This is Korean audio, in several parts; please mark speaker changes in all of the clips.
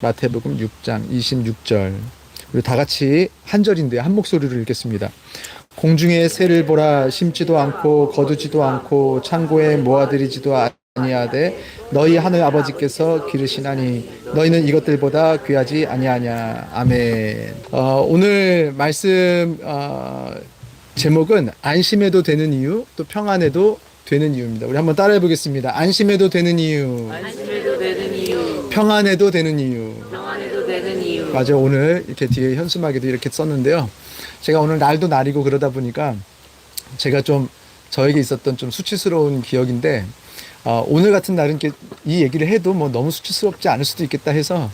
Speaker 1: 마태복음 6장 26절. 우리 다 같이 한 절인데 한 목소리로 읽겠습니다. 공중의 새를 보라, 심지도 않고 거두지도 않고 창고에 모아들이지도 아니하되 너희 하늘 아버지께서 기르시나니 너희는 이것들보다 귀하지 아니하냐. 아멘. 오늘 말씀 제목은 안심해도 되는 이유, 또 평안해도 되는 이유입니다. 우리 한번 따라해 보겠습니다. 안심해도 되는 이유,
Speaker 2: 안심해도 되는 이유,
Speaker 1: 평안해도 되는 이유.
Speaker 2: 평안해도 되는 이유.
Speaker 1: 맞아, 오늘 이렇게 뒤에 현수막에도 이렇게 썼는데요. 제가 오늘 날도 날이고 그러다 보니까 제가 좀 저에게 있었던 좀 수치스러운 기억인데, 오늘 같은 날은 이렇게 이 얘기를 해도 뭐 너무 수치스럽지 않을 수도 있겠다 해서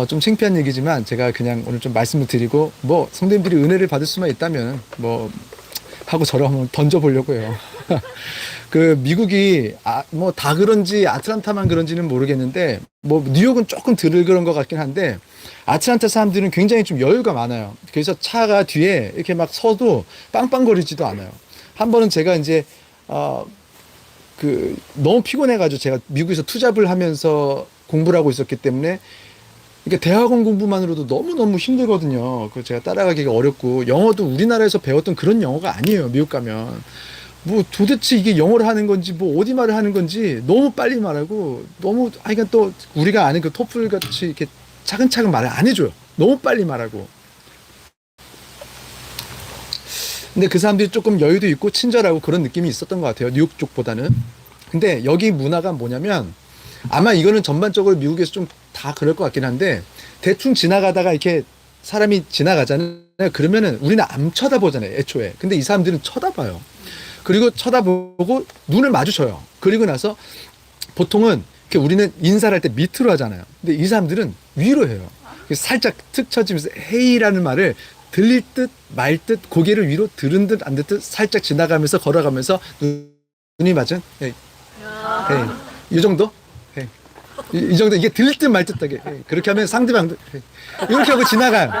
Speaker 1: 좀 창피한 얘기지만 제가 그냥 오늘 좀 말씀을 드리고, 뭐 성도님들이 은혜를 받을 수만 있다면 뭐 하고 저를 한번 던져보려고 해요. 그 미국이 뭐 다 그런지 아틀란타만 그런지는 모르겠는데, 뭐 뉴욕은 조금 덜 그런 것 같긴 한데 아틀란타 사람들은 굉장히 좀 여유가 많아요. 그래서 차가 뒤에 이렇게 막 서도 빵빵거리지도 않아요. 한 번은 제가 이제 너무 피곤해가지고 제가 미국에서 투잡을 하면서 공부를 하고 있었기 때문에 이게 대학원 공부만으로도 너무너무 힘들거든요. 그 제가 따라가기가 어렵고, 영어도 우리나라에서 배웠던 그런 영어가 아니에요. 미국 가면 뭐 도대체 이게 영어를 하는 건지 뭐 어디 말을 하는 건지 너무 빨리 말하고, 너무 그러니까 또 우리가 아는 그 토플 같이 이렇게 차근차근 말을 안 해줘요. 너무 빨리 말하고. 근데 그 사람들이 조금 여유도 있고 친절하고 그런 느낌이 있었던 것 같아요. 뉴욕 쪽보다는. 근데 여기 문화가 뭐냐면, 아마 이거는 전반적으로 미국에서 좀 다 그럴 것 같긴 한데, 대충 지나가다가 이렇게 사람이 지나가잖아요. 그러면은 우리는 안 쳐다보잖아요, 애초에. 근데 이 사람들은 쳐다봐요. 그리고 쳐다보고 눈을 마주쳐요. 그리고 나서 보통은 우리는 인사를 할 때 밑으로 하잖아요. 근데 이 사람들은 위로 해요. 살짝 툭 쳐지면서 헤이라는 말을 들릴 듯 말 듯, 고개를 위로 들은 듯 안 듣듯 살짝 지나가면서 걸어가면서 눈이 맞은 헤이, 헤이. 이 정도? 헤이. 이 정도, 이게 들릴 듯 말 듯하게 헤이. 그렇게 하면 상대방도 헤이. 이렇게 하고 지나가요.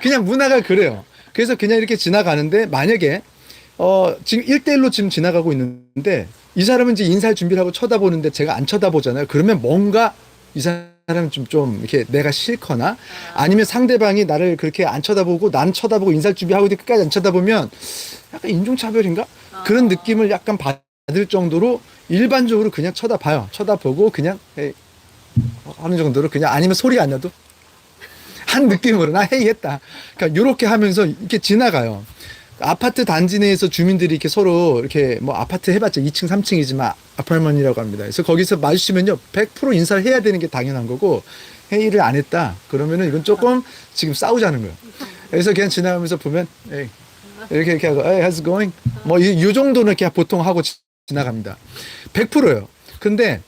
Speaker 1: 그냥 문화가 그래요. 그래서 그냥 이렇게 지나가는데, 만약에 지금 1대1로 지금 지나가고 있는데 이 사람은 이제 인사할 준비를 하고 쳐다보는데 제가 안 쳐다보잖아요. 그러면 뭔가 이 사람은 좀 이렇게 내가 싫거나, 아니면 상대방이 나를 그렇게 안 쳐다보고 난 쳐다보고 인사할 준비하고 끝까지 안 쳐다보면 약간 인종차별인가? 그런 느낌을 약간 받을 정도로 일반적으로 그냥 쳐다봐요. 쳐다보고 그냥 헤이 하는 정도로, 그냥, 아니면 소리 안 나도 한 느낌으로 나 헤이 했다. 그러니까 요렇게 하면서 이렇게 지나가요. 아파트 단지 내에서 주민들이 이렇게 서로 이렇게 뭐 아파트 해봤자 2층, 3층이지만 아파트먼이라고 합니다. 그래서 거기서 마주치면요 100% 인사를 해야 되는 게 당연한 거고, 회의를 안 했다 그러면은 이건 조금 지금 싸우자는 거예요. 그래서 그냥 지나가면서 보면 에이, 이렇게 하고 Hey, how's it going? 뭐 이 정도는 이렇게 보통 하고 지나갑니다. 100%예요. 근데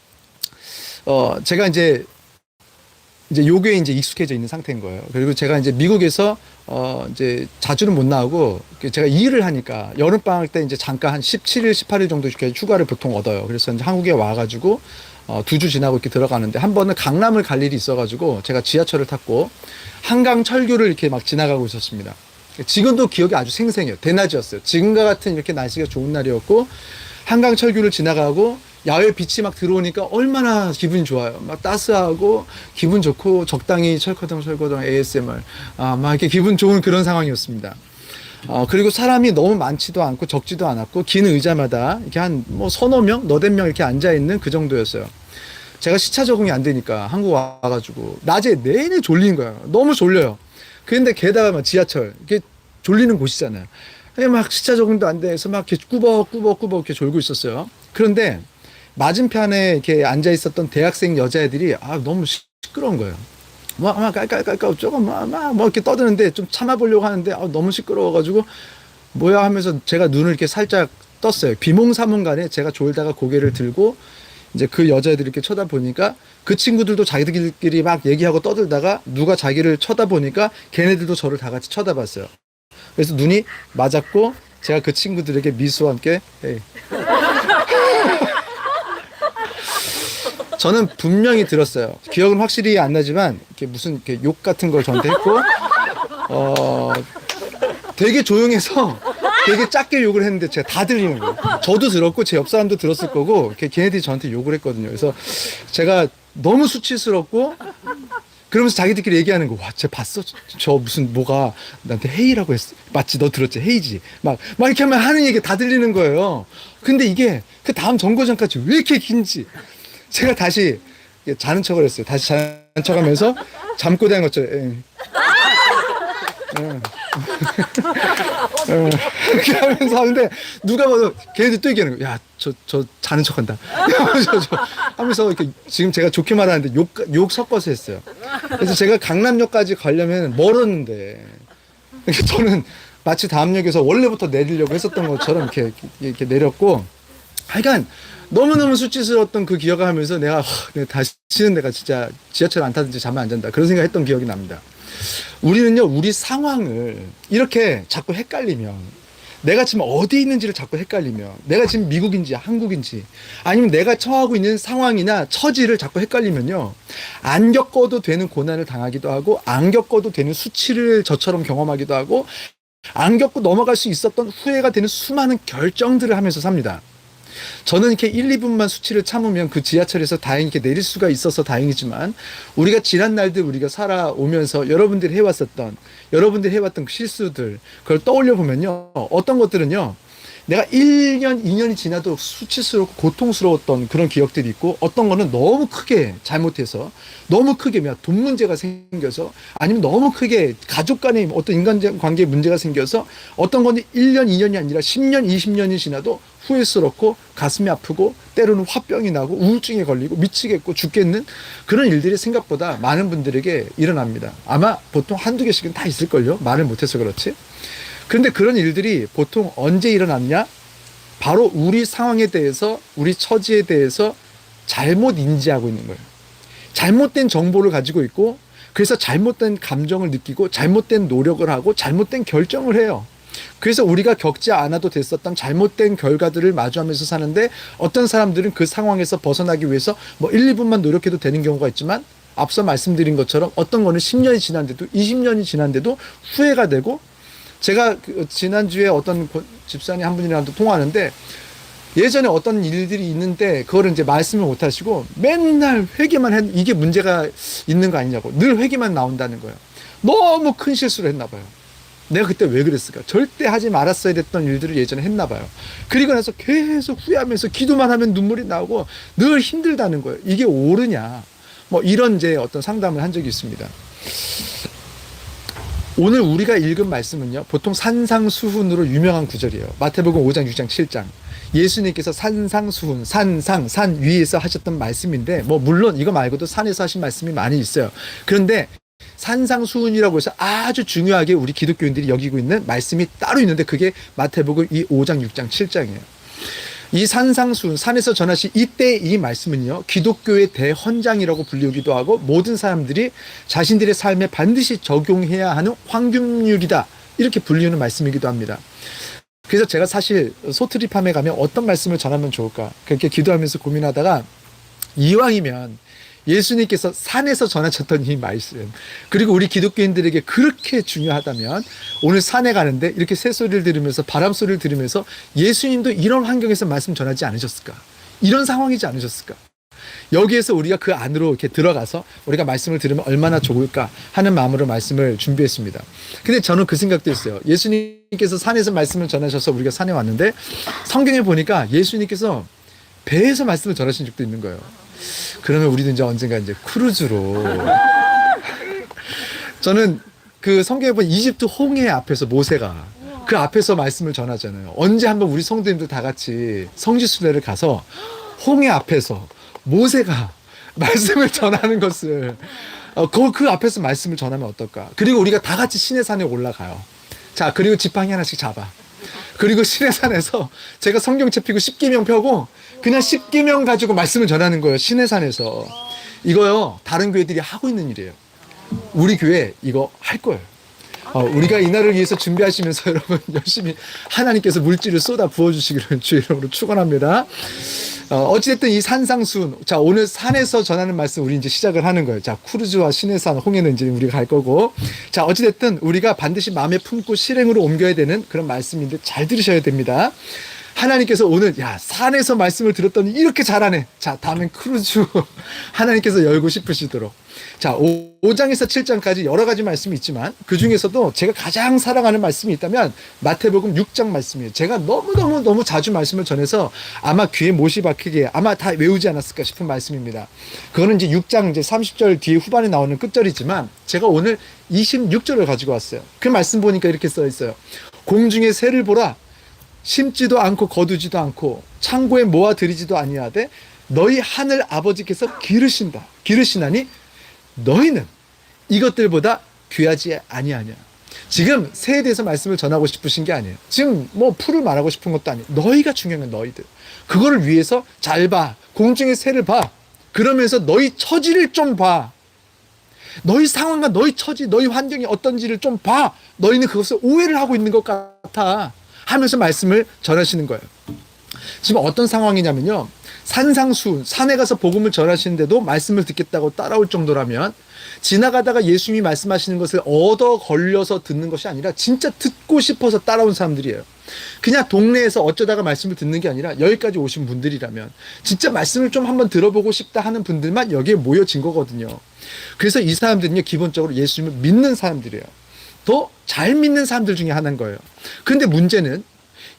Speaker 1: 제가 이제 요괴에 이제 익숙해져 있는 상태인 거예요. 그리고 제가 이제 미국에서 이제 자주는 못 나오고, 제가 일을 하니까 여름방학 때 이제 잠깐 한 17일, 18일 정도 이렇게 휴가를 보통 얻어요. 그래서 이제 한국에 와가지고 2주 지나고 이렇게 들어가는데, 한 번은 강남을 갈 일이 있어가지고 제가 지하철을 탔고 한강 철교를 이렇게 막 지나가고 있었습니다. 지금도 기억이 아주 생생해요. 대낮이었어요. 지금과 같은 이렇게 날씨가 좋은 날이었고, 한강 철교를 지나가고 야외 빛이 막 들어오니까 얼마나 기분이 좋아요. 막 따스하고 기분 좋고, 적당히 철커덩 ASMR 막 이렇게 기분 좋은 그런 상황이었습니다. 그리고 사람이 너무 많지도 않고 적지도 않았고, 긴 의자마다 이렇게 한 뭐 서너 명, 너댓 명 이렇게 앉아 있는 그 정도였어요. 제가 시차 적응이 안 되니까 한국 와가지고 낮에 내내 졸린 거예요. 너무 졸려요. 그런데 게다가 막 지하철 이게 졸리는 곳이잖아요. 막 시차 적응도 안 돼서 막 이렇게 꾸벅꾸벅 이렇게 졸고 있었어요. 그런데 맞은편에 이렇게 앉아 있었던 대학생 여자애들이 너무 시끄러운 거예요. 막 깔깔깔깔 조금 막 이렇게 떠드는데 좀 참아보려고 하는데 너무 시끄러워가지고 뭐야 하면서 제가 눈을 이렇게 살짝 떴어요. 비몽사몽간에 제가 졸다가 고개를 들고 이제 그 여자애들이 이렇게 쳐다보니까, 그 친구들도 자기들끼리 막 얘기하고 떠들다가 누가 자기를 쳐다보니까 걔네들도 저를 다 같이 쳐다봤어요. 그래서 눈이 맞았고 제가 그 친구들에게 미소와 함께 에이. 저는 분명히 들었어요. 기억은 확실히 안 나지만 이렇게 무슨 이렇게 욕 같은 걸 저한테 했고, 되게 조용해서 되게 작게 욕을 했는데 제가 다 들리는 거예요. 저도 들었고 제 옆 사람도 들었을 거고, 걔네들이 저한테 욕을 했거든요. 그래서 제가 너무 수치스럽고 그러면서 자기들끼리 얘기하는 거, 와, 쟤 봤어? 저 무슨 뭐가 나한테 헤이라고 했어. 맞지? 너 들었지? 헤이지? 막 이렇게 하면 하는 얘기 다 들리는 거예요. 근데 이게 그 다음 정거장까지 왜 이렇게 긴지. 제가 다시 자는 척을 했어요. 다시 자는 척 하면서 잠꼬대 한 것처럼. 이렇게 하면서 하는데 누가 봐도 걔네들 또 얘기하는 거야. 야, 저 자는 척한다. 하면서 이렇게 지금 제가 좋게 말하는데 욕 섞어서 했어요. 그래서 제가 강남역까지 가려면 멀었는데 저는 마치 다음 역에서 원래부터 내리려고 했었던 것처럼 이렇게 내렸고 하여간 너무너무 수치스러웠던 그 기억을 하면서 내가 다시는 내가 진짜 지하철 안 타든지 잠을 안 잔다 그런 생각했던 기억이 납니다. 우리는요, 우리 상황을 이렇게 자꾸 헷갈리면, 내가 지금 어디에 있는지를 자꾸 헷갈리면, 내가 지금 미국인지 한국인지, 아니면 내가 처하고 있는 상황이나 처지를 자꾸 헷갈리면요, 안 겪어도 되는 고난을 당하기도 하고, 안 겪어도 되는 수치를 저처럼 경험하기도 하고, 안 겪고 넘어갈 수 있었던 후회가 되는 수많은 결정들을 하면서 삽니다. 저는 이렇게 1, 2분만 수치를 참으면 그 지하철에서 다행히 이렇게 내릴 수가 있어서 다행이지만 우리가 지난 날들 우리가 살아오면서 여러분들이 해왔던 그 실수들 그걸 떠올려 보면요. 어떤 것들은요. 내가 1년, 2년이 지나도 수치스럽고 고통스러웠던 그런 기억들이 있고 어떤 거는 너무 크게 잘못해서 너무 크게 돈 문제가 생겨서 아니면 너무 크게 가족 간의 어떤 인간관계에 문제가 생겨서 어떤 건 1년, 2년이 아니라 10년, 20년이 지나도 후회스럽고 가슴이 아프고 때로는 화병이 나고 우울증에 걸리고 미치겠고 죽겠는 그런 일들이 생각보다 많은 분들에게 일어납니다. 아마 보통 한두 개씩은 다 있을걸요. 말을 못해서 그렇지. 그런데 그런 일들이 보통 언제 일어났냐? 바로 우리 상황에 대해서, 우리 처지에 대해서 잘못 인지하고 있는 거예요. 잘못된 정보를 가지고 있고, 그래서 잘못된 감정을 느끼고, 잘못된 노력을 하고, 잘못된 결정을 해요. 그래서 우리가 겪지 않아도 됐었던 잘못된 결과들을 마주하면서 사는데, 어떤 사람들은 그 상황에서 벗어나기 위해서 1, 2분만 노력해도 되는 경우가 있지만, 앞서 말씀드린 것처럼 어떤 거는 10년이 지난데도, 20년이 지난데도 후회가 되고, 제가 지난주에 어떤 집사님 한 분이랑 통화하는데 예전에 어떤 일들이 있는데 그거를 이제 말씀을 못 하시고 맨날 회개만 이게 문제가 있는 거 아니냐고 늘 회개만 나온다는 거예요. 너무 큰 실수를 했나 봐요. 내가 그때 왜 그랬을까? 절대 하지 말았어야 됐던 일들을 예전에 했나 봐요. 그리고 나서 계속 후회하면서 기도만 하면 눈물이 나오고 늘 힘들다는 거예요. 이게 옳으냐? 이런 이제 어떤 상담을 한 적이 있습니다. 오늘 우리가 읽은 말씀은요, 보통 산상수훈으로 유명한 구절이에요. 마태복음 5장, 6장, 7장. 예수님께서 산상수훈, 산 위에서 하셨던 말씀인데, 물론 이거 말고도 산에서 하신 말씀이 많이 있어요. 그런데 산상수훈이라고 해서 아주 중요하게 우리 기독교인들이 여기고 있는 말씀이 따로 있는데, 그게 마태복음 이 5장, 6장, 7장이에요. 이 산상수훈, 산에서 전하신 이때 이 말씀은요, 기독교의 대헌장이라고 불리기도 하고 모든 사람들이 자신들의 삶에 반드시 적용해야 하는 황금률이다 이렇게 불리는 말씀이기도 합니다. 그래서 제가 사실 소트리팜에 가면 어떤 말씀을 전하면 좋을까 그렇게 기도하면서 고민하다가 이왕이면 예수님께서 산에서 전하셨던 이 말씀, 그리고 우리 기독교인들에게 그렇게 중요하다면 오늘 산에 가는데 이렇게 새소리를 들으면서 바람 소리를 들으면서 예수님도 이런 환경에서 말씀 전하지 않으셨을까? 이런 상황이지 않으셨을까? 여기에서 우리가 그 안으로 이렇게 들어가서 우리가 말씀을 들으면 얼마나 좋을까 하는 마음으로 말씀을 준비했습니다. 근데 저는 그 생각도 있어요. 예수님께서 산에서 말씀을 전하셔서 우리가 산에 왔는데 성경에 보니까 예수님께서 배에서 말씀을 전하신 적도 있는 거예요. 그러면 우리도 이제 언젠가 이제 크루즈로 저는 그 성경에 보면 이집트 홍해 앞에서 모세가 그 앞에서 말씀을 전하잖아요. 언제 한번 우리 성도님들 다 같이 성지순례를 가서 홍해 앞에서 모세가 말씀을 전하는 것을 그 앞에서 말씀을 전하면 어떨까? 그리고 우리가 다 같이 시내산에 올라가요. 자, 그리고 지팡이 하나씩 잡아. 그리고 시내산에서 제가 성경책 펴고 10계명 펴고 그냥 10계명 가지고 말씀을 전하는 거예요. 시내산에서. 이거요, 다른 교회들이 하고 있는 일이에요. 우리 교회 이거 할 거예요. 우리가 이날을 위해서 준비하시면서 여러분 열심히 하나님께서 물질을 쏟아 부어주시기를 주의 이름으로 축원합니다. 어찌됐든 이 산상수훈, 자, 오늘 산에서 전하는 말씀 우리 이제 시작을 하는 거예요. 자, 쿠르즈와 시내산, 홍해는 이제 우리가 갈 거고. 자, 어찌됐든 우리가 반드시 마음에 품고 실행으로 옮겨야 되는 그런 말씀인데 잘 들으셔야 됩니다. 하나님께서 오늘 야 산에서 말씀을 들었더니 이렇게 잘하네. 자 다음엔 크루즈 하나님께서 열고 싶으시도록. 자 5장에서 7장까지 여러 가지 말씀이 있지만 그 중에서도 제가 가장 사랑하는 말씀이 있다면 마태복음 6장 말씀이에요. 제가 너무 자주 말씀을 전해서 아마 귀에 못이 박히게 아마 다 외우지 않았을까 싶은 말씀입니다. 그거는 이제 6장 이제 30절 뒤에 후반에 나오는 끝절이지만 제가 오늘 26절을 가지고 왔어요. 그 말씀 보니까 이렇게 써 있어요. 공중의 새를 보라. 심지도 않고 거두지도 않고 창고에 모아 들이지도 아니하되 너희 하늘 아버지께서 기르시나니 너희는 이것들보다 귀하지 아니하냐. 지금 새에 대해서 말씀을 전하고 싶으신 게 아니에요. 지금 뭐 풀을 말하고 싶은 것도 아니에요. 너희가 중요한 건 너희들. 그거를 위해서 잘 봐. 공중의 새를 봐. 그러면서 너희 처지를 좀 봐. 너희 상황과 너희 처지, 너희 환경이 어떤지를 좀 봐. 너희는 그것을 오해를 하고 있는 것 같아. 하면서 말씀을 전하시는 거예요. 지금 어떤 상황이냐면요. 산상수훈, 산에 가서 복음을 전하시는데도 말씀을 듣겠다고 따라올 정도라면 지나가다가 예수님이 말씀하시는 것을 얻어 걸려서 듣는 것이 아니라 진짜 듣고 싶어서 따라온 사람들이에요. 그냥 동네에서 어쩌다가 말씀을 듣는 게 아니라 여기까지 오신 분들이라면 진짜 말씀을 좀 한번 들어보고 싶다 하는 분들만 여기에 모여진 거거든요. 그래서 이 사람들은요, 기본적으로 예수님을 믿는 사람들이에요. 더 잘 믿는 사람들 중에 하나인 거예요. 그런데 문제는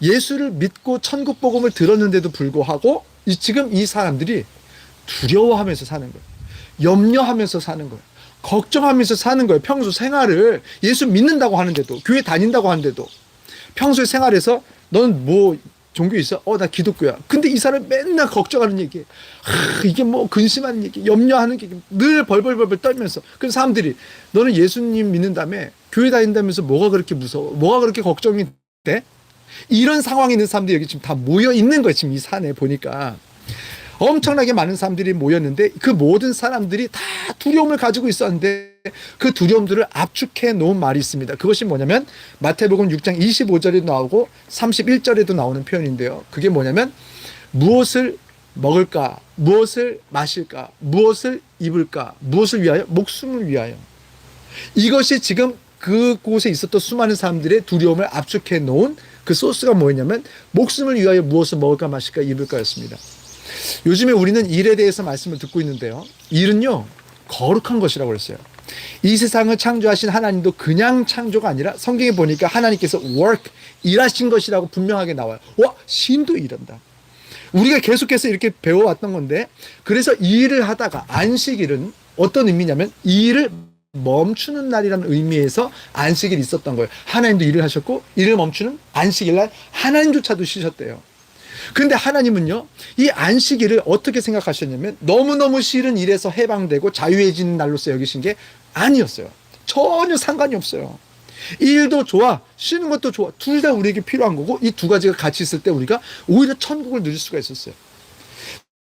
Speaker 1: 예수를 믿고 천국 복음을 들었는데도 불구하고 지금 이 사람들이 두려워하면서 사는 거예요. 염려하면서 사는 거예요. 걱정하면서 사는 거예요. 평소 생활을 예수 믿는다고 하는데도, 교회 다닌다고 하는데도 평소의 생활에서 너는 뭐 종교 있어? 나 기독교야. 근데 이 사람 맨날 걱정하는 얘기, 이게 뭐 근심하는 얘기, 염려하는 얘기, 늘 벌벌벌 떨면서. 그래서 사람들이 너는 예수님 믿는다며 교회 다닌다면서 뭐가 그렇게 무서워? 뭐가 그렇게 걱정이 돼? 이런 상황에 있는 사람들이 여기 지금 다 모여 있는 거예요. 지금 이 산에 보니까 엄청나게 많은 사람들이 모였는데 그 모든 사람들이 다 두려움을 가지고 있었는데 그 두려움들을 압축해 놓은 말이 있습니다. 그것이 뭐냐면 마태복음 6장 25절에도 나오고 31절에도 나오는 표현인데요. 그게 뭐냐면 무엇을 먹을까? 무엇을 마실까? 무엇을 입을까? 무엇을 위하여? 목숨을 위하여. 이것이 지금 그곳에 있었던 수많은 사람들의 두려움을 압축해 놓은 그 소스가 뭐였냐면 목숨을 위하여 무엇을 먹을까 마실까 입을까였습니다. 요즘에 우리는 일에 대해서 말씀을 듣고 있는데요. 일은요, 거룩한 것이라고 그랬어요. 이 세상을 창조하신 하나님도 그냥 창조가 아니라 성경에 보니까 하나님께서 work, 일하신 것이라고 분명하게 나와요. 와, 신도 일한다. 우리가 계속해서 이렇게 배워왔던 건데, 그래서 이 일을 하다가 안식일은 어떤 의미냐면 이 일을 멈추는 날이라는 의미에서 안식일이 있었던 거예요. 하나님도 일을 하셨고 일을 멈추는 안식일 날 하나님조차도 쉬셨대요. 그런데 하나님은요, 이 안식일을 어떻게 생각하셨냐면 너무너무 싫은 일에서 해방되고 자유해지는 날로서 여기신 게 아니었어요. 전혀 상관이 없어요. 일도 좋아, 쉬는 것도 좋아. 둘 다 우리에게 필요한 거고 이 두 가지가 같이 있을 때 우리가 오히려 천국을 누릴 수가 있었어요.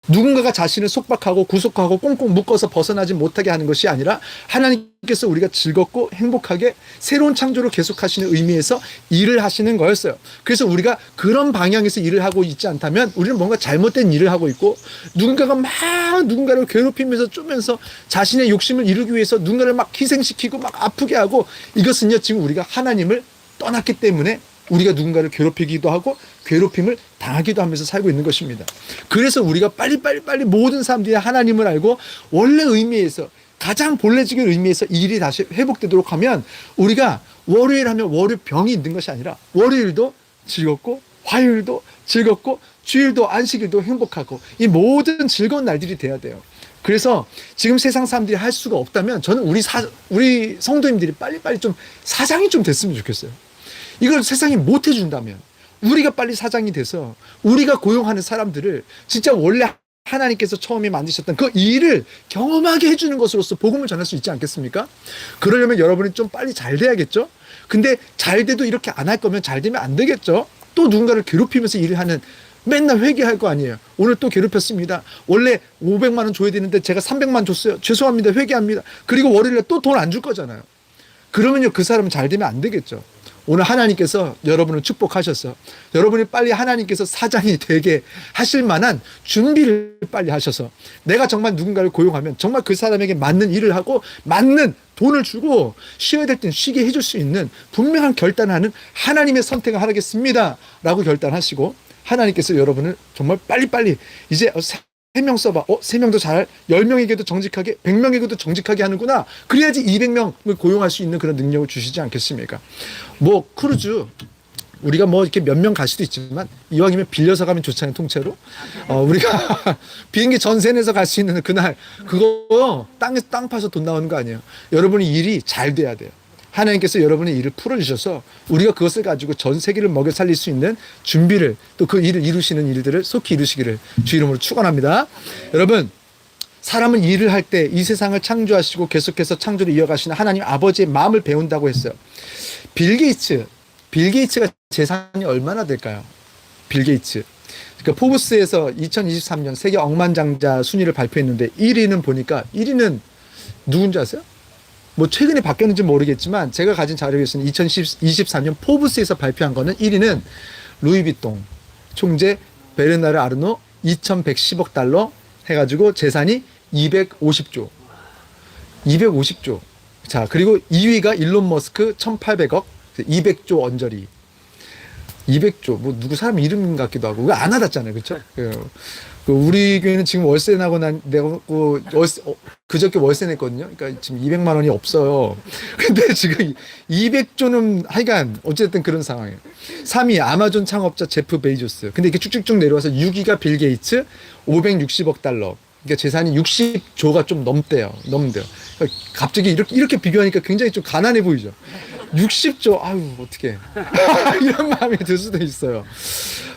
Speaker 1: 누군가가 자신을 속박하고 구속하고 꽁꽁 묶어서 벗어나지 못하게 하는 것이 아니라 하나님께서 우리가 즐겁고 행복하게 새로운 창조를 계속하시는 의미에서 일을 하시는 거였어요. 그래서 우리가 그런 방향에서 일을 하고 있지 않다면 우리는 뭔가 잘못된 일을 하고 있고 누군가가 막 누군가를 괴롭히면서 쪼면서 자신의 욕심을 이루기 위해서 누군가를 막 희생시키고 막 아프게 하고 이것은요, 지금 우리가 하나님을 떠났기 때문에 우리가 누군가를 괴롭히기도 하고 괴롭힘을 당하기도 하면서 살고 있는 것입니다. 그래서 우리가 빨리 모든 사람들이 하나님을 알고 원래 의미에서 가장 본래적인 의미에서 일이 다시 회복되도록 하면 우리가 월요일 하면 월요병이 있는 것이 아니라 월요일도 즐겁고 화요일도 즐겁고 주일도 안식일도 행복하고 이 모든 즐거운 날들이 돼야 돼요. 그래서 지금 세상 사람들이 할 수가 없다면 저는 우리 성도님들이 빨리 좀 사장이 좀 됐으면 좋겠어요. 이걸 세상이 못 해준다면 우리가 빨리 사장이 돼서 우리가 고용하는 사람들을 진짜 원래 하나님께서 처음에 만드셨던 그 일을 경험하게 해주는 것으로서 복음을 전할 수 있지 않겠습니까? 그러려면 여러분이 좀 빨리 잘 돼야겠죠? 근데 잘 돼도 이렇게 안 할 거면 잘 되면 안 되겠죠? 또 누군가를 괴롭히면서 일을 하는, 맨날 회개할 거 아니에요. 오늘 또 괴롭혔습니다. 원래 500만 원 줘야 되는데 제가 300만 줬어요. 죄송합니다. 회개합니다. 그리고 월요일에 또 돈 안 줄 거잖아요. 그러면요, 그 사람은 잘 되면 안 되겠죠. 오늘 하나님께서 여러분을 축복하셔서 여러분이 빨리 하나님께서 사장이 되게 하실 만한 준비를 빨리 하셔서 내가 정말 누군가를 고용하면 정말 그 사람에게 맞는 일을 하고 맞는 돈을 주고 쉬어야 될 땐 쉬게 해줄 수 있는 분명한 결단을 하는 하나님의 선택을 하겠습니다 라고 결단하시고 하나님께서 여러분을 정말 빨리빨리 이제 3명 써봐. 3명도 잘, 10명에게도 정직하게, 100명에게도 정직하게 하는구나. 그래야지 200명을 고용할 수 있는 그런 능력을 주시지 않겠습니까? 뭐, 크루즈. 우리가 뭐 이렇게 몇 명 갈 수도 있지만 이왕이면 빌려서 가면 좋잖아요, 통째로. 우리가 비행기 전세 내서 갈 수 있는 그날 그거 땅에서 땅 파서 돈 나오는 거 아니에요. 여러분의 일이 잘 돼야 돼요. 하나님께서 여러분의 일을 풀어주셔서 우리가 그것을 가지고 전 세계를 먹여 살릴 수 있는 준비를 또 그 일을 이루시는 일들을 속히 이루시기를 주 이름으로 축원합니다. 여러분, 사람은 일을 할 때 이 세상을 창조하시고 계속해서 창조를 이어가시는 하나님 아버지의 마음을 배운다고 했어요. 빌 게이츠가 재산이 얼마나 될까요? 빌 게이츠. 그러니까 포브스에서 2023년 세계 억만장자 순위를 발표했는데 1위는 보니까 1위는 누군지 아세요? 뭐 최근에 바뀌었는지 모르겠지만 제가 가진 자료에서는 2024년 포브스에서 발표한 거는 1위는 루이비통 총재 베르나르 아르노 2110억 달러 해가지고 재산이 250조. 자, 그리고 2위가 일론 머스크 1800억 200조 언저리. 200조 뭐 누구 사람 이름 같기도 하고 그거 안 와닿잖아요, 그렇죠? 우리 교회는 지금 월세 나고 내가 그저께 월세 냈거든요. 그러니까 지금 200만 원이 없어요. 근데 지금 200조는 하여간 어쨌든 그런 상황이에요. 3위 아마존 창업자 제프 베이조스. 근데 이게 쭉쭉쭉 내려와서 6위가 빌 게이츠 560억 달러. 그러니까 재산이 60조가 좀 넘는데요. 그러니까 갑자기 이렇게 비교하니까 굉장히 좀 가난해 보이죠. 60조, 아유, 어떡해. 이런 마음이 들 수도 있어요.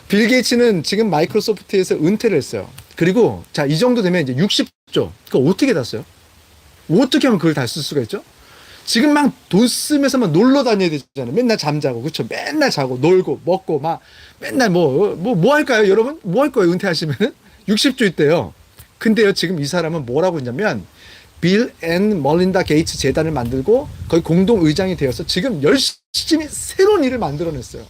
Speaker 1: 빌 게이츠는 지금 마이크로소프트에서 은퇴를 했어요. 그리고, 자, 이 정도 되면 이제 60조. 그거 어떻게 다 써요? 어떻게 하면 그걸 다 쓸 수가 있죠? 지금 막 돈 쓰면서 막 놀러 다녀야 되잖아요. 맨날 잠자고, 그쵸? 맨날 자고, 놀고, 먹고, 막, 맨날 뭐 할까요, 여러분? 뭐 할 거예요, 은퇴하시면은? 60조 있대요. 근데요, 지금 이 사람은 뭐라고 했냐면, 빌 앤 멀린다 게이츠 재단을 만들고 거의 공동 의장이 되어서 지금 열심히 새로운 일을 만들어냈어요.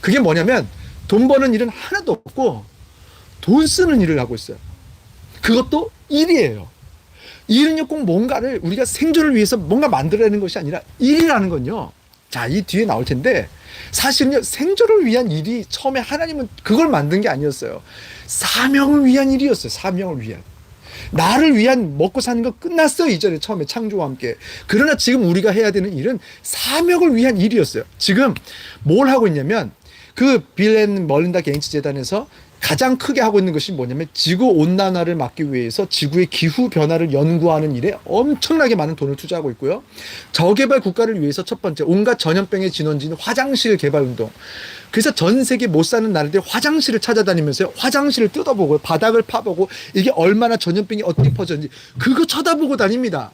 Speaker 1: 그게 뭐냐면 돈 버는 일은 하나도 없고 돈 쓰는 일을 하고 있어요. 그것도 일이에요. 일은요, 꼭 뭔가를 우리가 생존을 위해서 뭔가 만들어내는 것이 아니라 일이라는 건요. 자, 이 뒤에 나올 텐데 사실은요, 생존을 위한 일이 처음에 하나님은 그걸 만든 게 아니었어요. 사명을 위한 일이었어요. 사명을 위한. 나를 위한 먹고 사는 거 끝났어요. 이전에 처음에 창조와 함께. 그러나 지금 우리가 해야 되는 일은 사명을 위한 일이었어요. 지금 뭘 하고 있냐면 그 빌 앤 멀린다 게이츠 재단에서 가장 크게 하고 있는 것이 뭐냐면 지구 온난화를 막기 위해서 지구의 기후 변화를 연구하는 일에 엄청나게 많은 돈을 투자하고 있고요. 저개발 국가를 위해서 첫 번째 온갖 전염병의 진원지인 화장실 개발 운동. 그래서 전 세계 못 사는 나라들이 화장실을 찾아다니면서 화장실을 뜯어보고 바닥을 파보고 이게 얼마나 전염병이 어떻게 퍼졌는지 그거 쳐다보고 다닙니다.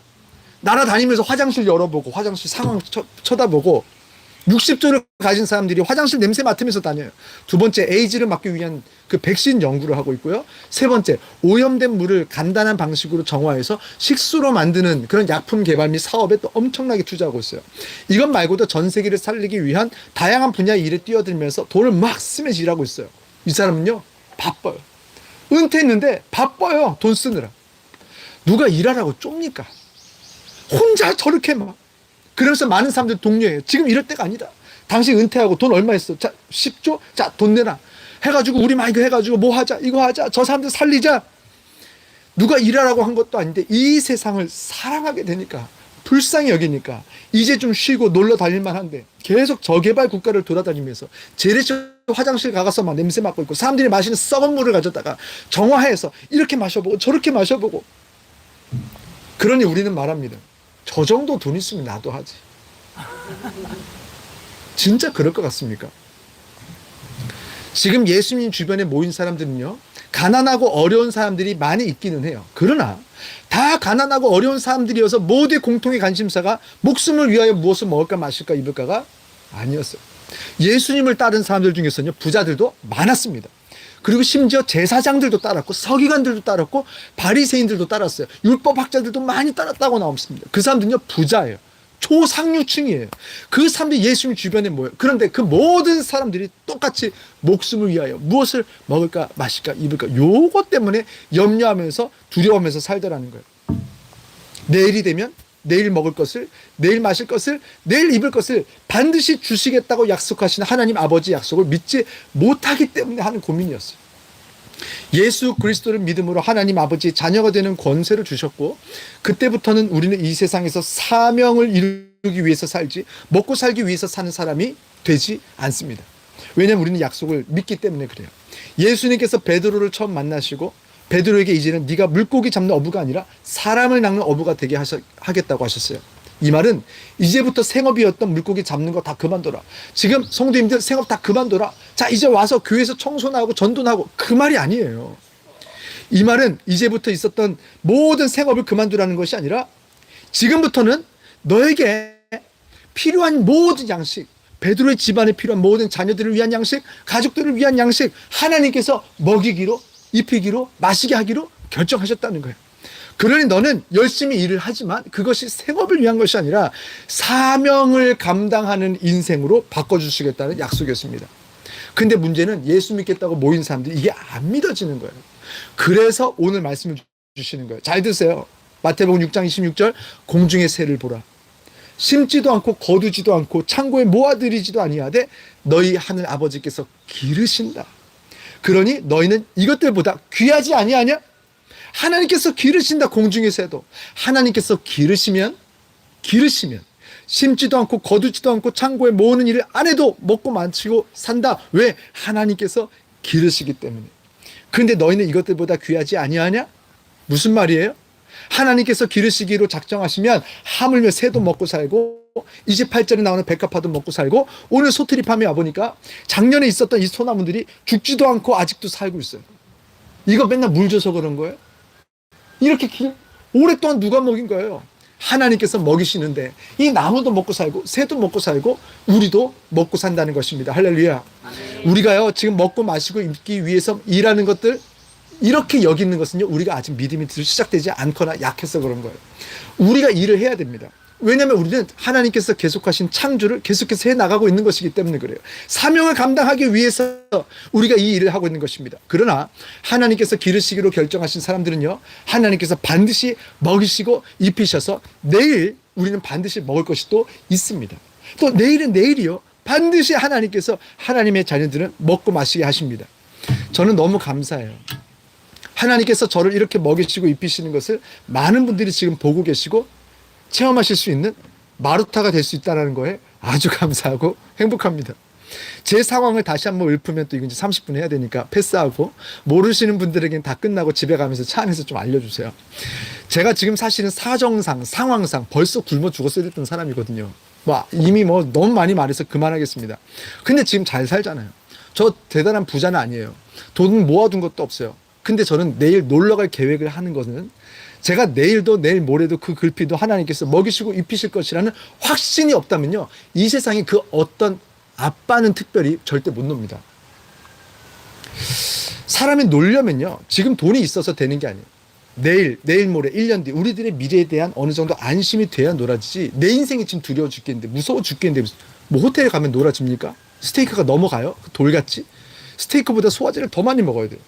Speaker 1: 나라 다니면서 화장실 열어보고 화장실 상황 쳐다보고 60조를 가진 사람들이 화장실 냄새 맡으면서 다녀요. 두 번째, 에이즈를 막기 위한 그 백신 연구를 하고 있고요. 세 번째, 오염된 물을 간단한 방식으로 정화해서 식수로 만드는 그런 약품 개발 및 사업에 또 엄청나게 투자하고 있어요. 이것 말고도 전 세계를 살리기 위한 다양한 분야의 일에 뛰어들면서 돈을 막 쓰면서 일하고 있어요. 이 사람은요, 바빠요. 은퇴했는데 바빠요. 돈 쓰느라. 누가 일하라고 좁니까? 혼자 저렇게 막. 그러면서 많은 사람들 독려해요. 지금 이럴 때가 아니다. 당신 은퇴하고 돈 얼마 있어? 자, 10조? 자, 돈 내놔. 해가지고 우리 막 이거 해가지고 뭐 하자, 이거 하자, 저 사람들 살리자. 누가 일하라고 한 것도 아닌데 이 세상을 사랑하게 되니까, 불쌍히 여기니까 이제 좀 쉬고 놀러 다닐만 한데 계속 저개발 국가를 돌아다니면서 재래식 화장실 가서 막 냄새 맡고 있고 사람들이 마시는 썩은 물을 가져다가 정화해서 이렇게 마셔보고 저렇게 마셔보고. 그러니 우리는 말합니다. 저 정도 돈 있으면 나도 하지. 진짜 그럴 것 같습니까? 지금 예수님 주변에 모인 사람들은요, 가난하고 어려운 사람들이 많이 있기는 해요. 그러나 다 가난하고 어려운 사람들이어서 모두의 공통의 관심사가 목숨을 위하여 무엇을 먹을까 마실까 입을까가 아니었어요. 예수님을 따른 사람들 중에서는요, 부자들도 많았습니다. 그리고 심지어 제사장들도 따랐고 서기관들도 따랐고 바리새인들도 따랐어요. 율법학자들도 많이 따랐다고 나옵니다. 그 사람들은요, 부자예요. 초상류층이에요. 그 사람들이 예수님 주변에 모여요. 그런데 그 모든 사람들이 똑같이 목숨을 위하여 무엇을 먹을까 마실까 입을까 요것 때문에 염려하면서 두려워하면서 살더라는 거예요. 내일이 되면 내일 먹을 것을, 내일 마실 것을, 내일 입을 것을 반드시 주시겠다고 약속하신 하나님 아버지 약속을 믿지 못하기 때문에 하는 고민이었어요. 예수 그리스도를 믿음으로 하나님 아버지의 자녀가 되는 권세를 주셨고, 그때부터는 우리는 이 세상에서 사명을 이루기 위해서 살지 먹고 살기 위해서 사는 사람이 되지 않습니다. 왜냐하면 우리는 약속을 믿기 때문에 그래요. 예수님께서 베드로를 처음 만나시고 베드로에게 이제는 네가 물고기 잡는 어부가 아니라 사람을 낚는 어부가 되게 하겠다고 하셨어요. 이 말은 이제부터 생업이었던 물고기 잡는 거 다 그만둬라. 지금 성도님들 생업 다 그만둬라. 자, 이제 와서 교회에서 청소나 하고 전도나 하고, 그 말이 아니에요. 이 말은 이제부터 있었던 모든 생업을 그만두라는 것이 아니라 지금부터는 너에게 필요한 모든 양식, 베드로의 집안에 필요한 모든 자녀들을 위한 양식, 가족들을 위한 양식, 하나님께서 먹이기로, 입히기로, 마시게 하기로 결정하셨다는 거예요. 그러니 너는 열심히 일을 하지만 그것이 생업을 위한 것이 아니라 사명을 감당하는 인생으로 바꿔주시겠다는 약속이었습니다. 근데 문제는 예수 믿겠다고 모인 사람들이 이게 안 믿어지는 거예요. 그래서 오늘 말씀을 주시는 거예요. 잘 드세요. 마태복음 6장 26절, 공중의 새를 보라. 심지도 않고 거두지도 않고 창고에 모아들이지도 아니하되 너희 하늘 아버지께서 기르신다. 그러니 너희는 이것들보다 귀하지 아니하냐? 하나님께서 기르신다. 공중의 새도 하나님께서 기르시면 심지도 않고 거두지도 않고 창고에 모으는 일을 안 해도 먹고 마시고 산다. 왜? 하나님께서 기르시기 때문에. 그런데 너희는 이것들보다 귀하지 아니하냐? 무슨 말이에요? 하나님께서 기르시기로 작정하시면 하물며 새도 먹고 살고 28절에 나오는 백합화도 먹고 살고, 오늘 소트리팜에 와보니까 작년에 있었던 이 소나무들이 죽지도 않고 아직도 살고 있어요. 이거 맨날 물 줘서 그런 거예요? 이렇게 오랫동안 누가 먹인 거예요? 하나님께서 먹이시는데 이 나무도 먹고 살고 새도 먹고 살고 우리도 먹고 산다는 것입니다. 할렐루야. 우리가요 지금 먹고 마시고 입기 위해서 일하는 것들, 이렇게 여기는 것은요 우리가 아직 믿음이 시작되지 않거나 약해서 그런 거예요. 우리가 일을 해야 됩니다. 왜냐하면 우리는 하나님께서 계속하신 창조를 계속해서 해나가고 있는 것이기 때문에 그래요. 사명을 감당하기 위해서 우리가 이 일을 하고 있는 것입니다. 그러나 하나님께서 기르시기로 결정하신 사람들은요 하나님께서 반드시 먹이시고 입히셔서 내일 우리는 반드시 먹을 것이 또 있습니다. 또 내일은 내일이요 반드시 하나님께서 하나님의 자녀들은 먹고 마시게 하십니다. 저는 너무 감사해요. 하나님께서 저를 이렇게 먹이시고 입히시는 것을 많은 분들이 지금 보고 계시고 체험하실 수 있는 마루타가 될 수 있다는 거에 아주 감사하고 행복합니다. 제 상황을 다시 한번 읊으면 또 이건 이제 30분 해야 되니까 패스하고, 모르시는 분들에게는 다 끝나고 집에 가면서 차 안에서 좀 알려주세요. 제가 지금 사실은 사정상 상황상 벌써 굶어 죽었어야 됐던 사람이거든요. 이미 너무 많이 말해서 그만하겠습니다. 근데 지금 잘 살잖아요. 저 대단한 부자는 아니에요. 돈 모아둔 것도 없어요. 근데 저는 내일 놀러 갈 계획을 하는 것은 제가 내일도 내일 모레도 그 글피도 하나님께서 먹이시고 입히실 것이라는 확신이 없다면요 이 세상에 그 어떤 아빠는 특별히 절대 못 놉니다. 사람이 놀려면요 지금 돈이 있어서 되는 게 아니에요. 내일 모레 1년 뒤 우리들의 미래에 대한 어느 정도 안심이 돼야 놀아지지, 내 인생이 지금 두려워 죽겠는데 무서워 죽겠는데 뭐 호텔에 가면 놀아집니까? 스테이크가 넘어가요? 돌같이? 스테이크보다 소화제를 더 많이 먹어야 돼요.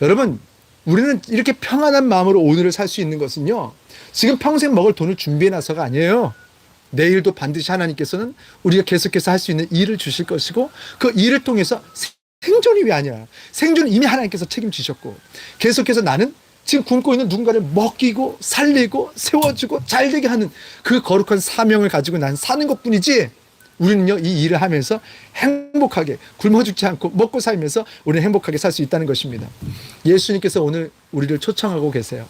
Speaker 1: 여러분, 우리는 이렇게 평안한 마음으로 오늘을 살 수 있는 것은요 지금 평생 먹을 돈을 준비해놔서가 아니에요. 내일도 반드시 하나님께서는 우리가 계속해서 할 수 있는 일을 주실 것이고, 그 일을 통해서 생존이 왜 아니야, 생존은 이미 하나님께서 책임지셨고, 계속해서 나는 지금 굶고 있는 누군가를 먹이고 살리고 세워주고 잘되게 하는 그 거룩한 사명을 가지고 난 사는 것뿐이지, 우리는요 이 일을 하면서 행복하게 굶어 죽지 않고 먹고 살면서 우리는 행복하게 살 수 있다는 것입니다. 예수님께서 오늘 우리를 초청하고 계세요.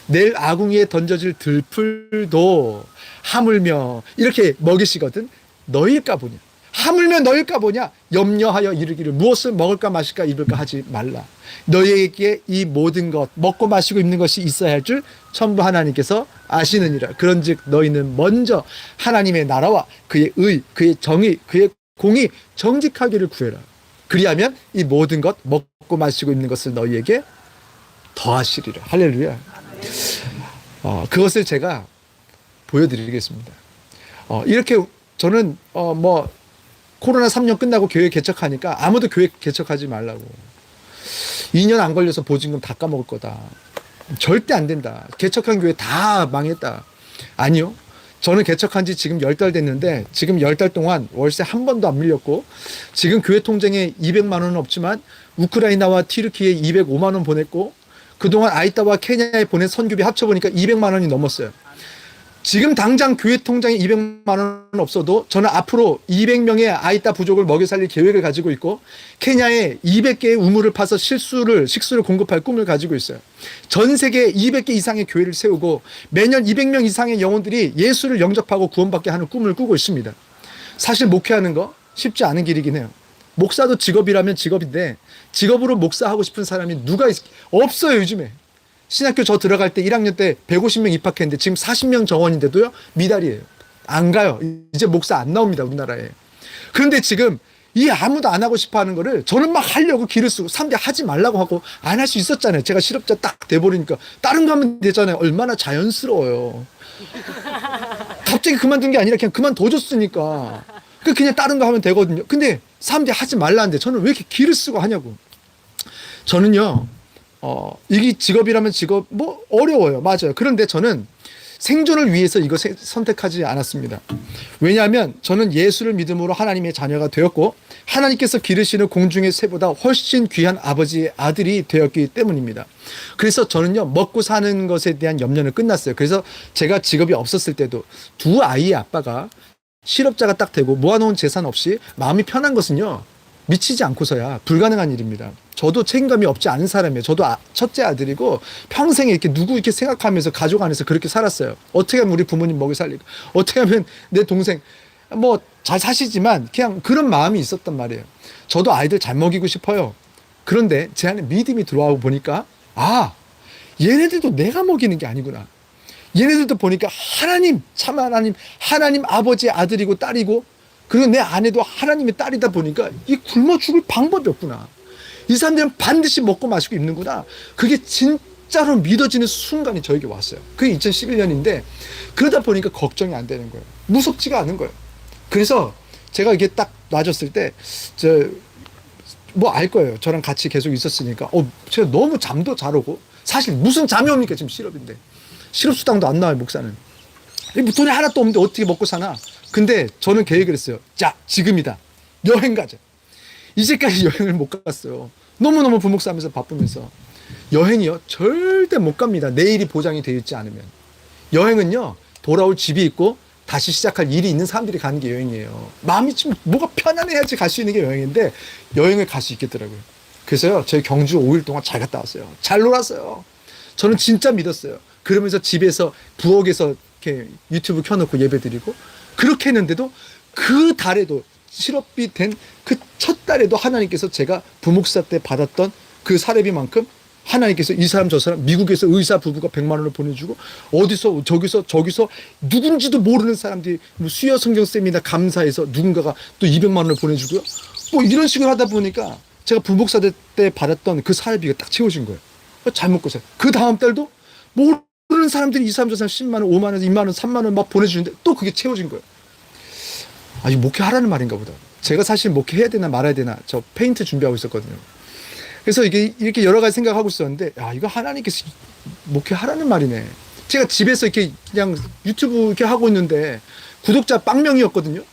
Speaker 1: 내일 아궁이에 던져질 들풀도 하물며 이렇게 먹이시거든 너희일까 보냐, 하물며 너희일까 보냐, 염려하여 이르기를 무엇을 먹을까 마실까 입을까 하지 말라. 너희에게 이 모든 것 먹고 마시고 입는 것이 있어야 할 줄 전부 하나님께서 아시느니라. 그런즉 너희는 먼저 하나님의 나라와 그의 의, 그의 정의, 그의 공의 정직하기를 구해라. 그리하면 이 모든 것 먹고 마시고 입는 것을 너희에게 더하시리라. 할렐루야. 그것을 제가 보여드리겠습니다. 이렇게 저는 코로나 3년 끝나고 교회 개척하니까 아무도 교회 개척하지 말라고. 2년 안 걸려서 보증금 다 까먹을 거다. 절대 안 된다. 개척한 교회 다 망했다. 아니요. 저는 개척한 지 지금 10달 됐는데 지금 10달 동안 월세 한 번도 안 밀렸고 지금 교회 통장에 200만 원은 없지만 우크라이나와 튀르키예에 205만 원 보냈고 그동안 아이따와 케냐에 보낸 선교비 합쳐보니까 200만 원이 넘었어요. 지금 당장 교회 통장에 200만 원 없어도 저는 앞으로 200명의 아이따 부족을 먹여 살릴 계획을 가지고 있고 케냐에 200개의 우물을 파서 식수를 공급할 꿈을 가지고 있어요. 전 세계에 200개 이상의 교회를 세우고 매년 200명 이상의 영혼들이 예수를 영접하고 구원받게 하는 꿈을 꾸고 있습니다. 사실 목회하는 거 쉽지 않은 길이긴 해요. 목사도 직업이라면 직업인데 직업으로 목사하고 싶은 사람이 없어요 요즘에. 신학교 저 들어갈 때 1학년 때 150명 입학했는데 지금 40명 정원인데도요 미달이에요. 안 가요. 이제 목사 안 나옵니다 우리나라에. 그런데 지금 이 아무도 안 하고 싶어 하는 거를 저는 막 하려고 기를 쓰고 사람들이 하지 말라고 하고 안 할 수 있었잖아요. 제가 실업자 딱 돼버리니까 다른 거 하면 되잖아요. 얼마나 자연스러워요. 갑자기 그만둔 게 아니라 그냥 그만둬줬으니까 그냥 다른 거 하면 되거든요. 근데 사람들이 하지 말라는데 저는 왜 이렇게 기를 쓰고 하냐고. 저는요 이게 직업이라면 직업 어려워요. 맞아요. 그런데 저는 생존을 위해서 이거 선택하지 않았습니다. 왜냐하면 저는 예수를 믿음으로 하나님의 자녀가 되었고 하나님께서 기르시는 공중의 새보다 훨씬 귀한 아버지의 아들이 되었기 때문입니다. 그래서 저는요 먹고 사는 것에 대한 염려는 끝났어요. 그래서 제가 직업이 없었을 때도 두 아이의 아빠가 실업자가 딱 되고 모아놓은 재산 없이 마음이 편한 것은요 미치지 않고서야 불가능한 일입니다. 저도 책임감이 없지 않은 사람이에요. 저도 첫째 아들이고 평생에 이렇게 누구 이렇게 생각하면서 가족 안에서 그렇게 살았어요. 어떻게 하면 우리 부모님 먹여 살리고 어떻게 하면 내 동생 잘 사시지만 그냥 그런 마음이 있었단 말이에요. 저도 아이들 잘 먹이고 싶어요. 그런데 제 안에 믿음이 들어와 보니까 얘네들도 내가 먹이는 게 아니구나. 얘네들도 보니까 하나님 참 하나님 아버지의 아들이고 딸이고 그리고 내 아내도 하나님의 딸이다 보니까 이 굶어 죽을 방법이 없구나. 이 사람들은 반드시 먹고 마시고 입는구나. 그게 진짜로 믿어지는 순간이 저에게 왔어요. 그게 2011년인데 그러다 보니까 걱정이 안 되는 거예요. 무섭지가 않은 거예요. 그래서 제가 이게 딱 놔줬을 때 알 거예요. 저랑 같이 계속 있었으니까 제가 너무 잠도 잘 오고 사실 무슨 잠이 옵니까 지금 실업인데 실업수당도 안 나와요 목사는. 돈이 하나도 없는데 어떻게 먹고 사나. 근데 저는 계획을 했어요. 자 지금이다. 여행 가자. 이제까지 여행을 못 갔어요. 너무너무 부목사 하면서 바쁘면서. 여행이요 절대 못 갑니다. 내일이 보장이 되어 있지 않으면. 여행은요 돌아올 집이 있고 다시 시작할 일이 있는 사람들이 가는 게 여행이에요. 마음이 좀 뭐가 편안해야지 갈 수 있는 게 여행인데 여행을 갈 수 있겠더라고요. 그래서요 저희 경주 5일 동안 잘 갔다 왔어요. 잘 놀았어요. 저는 진짜 믿었어요. 그러면서 집에서 부엌에서 이렇게 유튜브 켜놓고 예배드리고 그렇게 했는데도 그 달에도 실업비 된 그 첫 달에도 하나님께서 제가 부목사 때 받았던 그 사례비만큼 하나님께서 이 사람 저 사람 미국에서 의사 부부가 100만 원을 보내주고 어디서 저기서 누군지도 모르는 사람들이 수요 성경쌤이나 감사해서 누군가가 또 200만 원을 보내주고요. 이런 식으로 하다 보니까 제가 부목사 때 받았던 그 사례비가 딱 채워진 거예요. 잘 먹고 살아요. 그 다음 달도 모르는 사람들이 이 사람 저 사람 10만 원, 5만 원, 2만 원, 3만 원 막 보내주는데 또 그게 채워진 거예요. 이 목회하라는 말인가 보다. 제가 사실 목회해야 되나 말아야 되나 저 페인트 준비하고 있었거든요. 그래서 이게 이렇게 여러 가지 생각하고 있었는데 이거 하나님께서 목회하라는 말이네. 제가 집에서 이렇게 그냥 유튜브 이렇게 하고 있는데 구독자 0명이었거든요.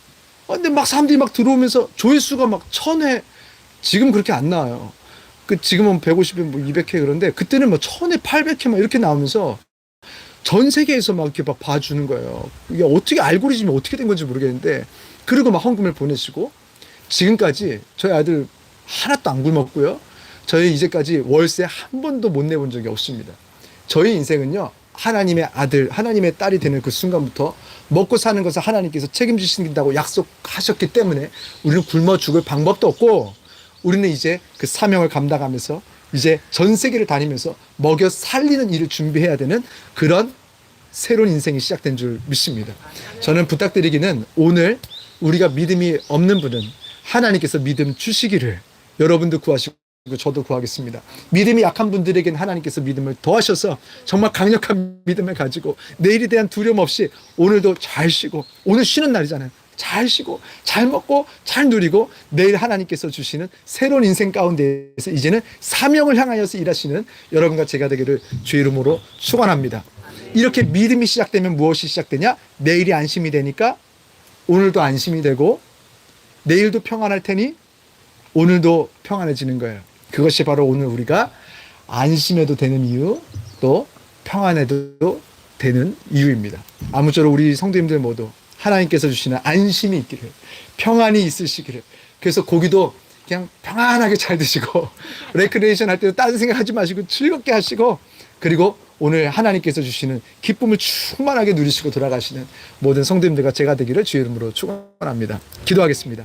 Speaker 1: 근데 막 사람들이 막 들어오면서 조회수가 막 1000회 지금 그렇게 안 나와요. 지금은 150회 200회 그런데 그때는 1000회 800회 막 이렇게 나오면서 전 세계에서 막 이렇게 막 봐주는 거예요. 이게 어떻게 알고리즘이 어떻게 된 건지 모르겠는데 그리고 막 헌금을 보내시고 지금까지 저희 아들 하나도 안 굶었고요. 저희 이제까지 월세 한 번도 못 내본 적이 없습니다. 저희 인생은요 하나님의 아들 하나님의 딸이 되는 그 순간부터 먹고 사는 것을 하나님께서 책임지신다고 약속하셨기 때문에 우리는 굶어 죽을 방법도 없고 우리는 이제 그 사명을 감당하면서 이제 전 세계를 다니면서 먹여 살리는 일을 준비해야 되는 그런 새로운 인생이 시작된 줄 믿습니다. 저는 부탁드리기는 오늘 우리가 믿음이 없는 분은 하나님께서 믿음 주시기를 여러분도 구하시고 저도 구하겠습니다. 믿음이 약한 분들에게는 하나님께서 믿음을 더하셔서 정말 강력한 믿음을 가지고 내일에 대한 두려움 없이 오늘도 잘 쉬고 오늘 쉬는 날이잖아요. 잘 쉬고 잘 먹고 잘 누리고 내일 하나님께서 주시는 새로운 인생 가운데에서 이제는 사명을 향하여서 일하시는 여러분과 제가 되기를 주의 이름으로 축원합니다. 이렇게 믿음이 시작되면 무엇이 시작되냐? 내일이 안심이 되니까 오늘도 안심이 되고 내일도 평안할 테니 오늘도 평안해지는 거예요. 그것이 바로 오늘 우리가 안심해도 되는 이유, 또 평안해도 되는 이유입니다. 아무쪼록 우리 성도님들 모두 하나님께서 주시는 안심이 있기를, 평안이 있으시기를. 그래서 고기도 그냥 평안하게 잘 드시고 레크레이션 할 때도 다른 생각하지 마시고 즐겁게 하시고, 그리고 오늘 하나님께서 주시는 기쁨을 충만하게 누리시고 돌아가시는 모든 성도님들과 제가 되기를 주의 이름으로 축원합니다. 기도하겠습니다.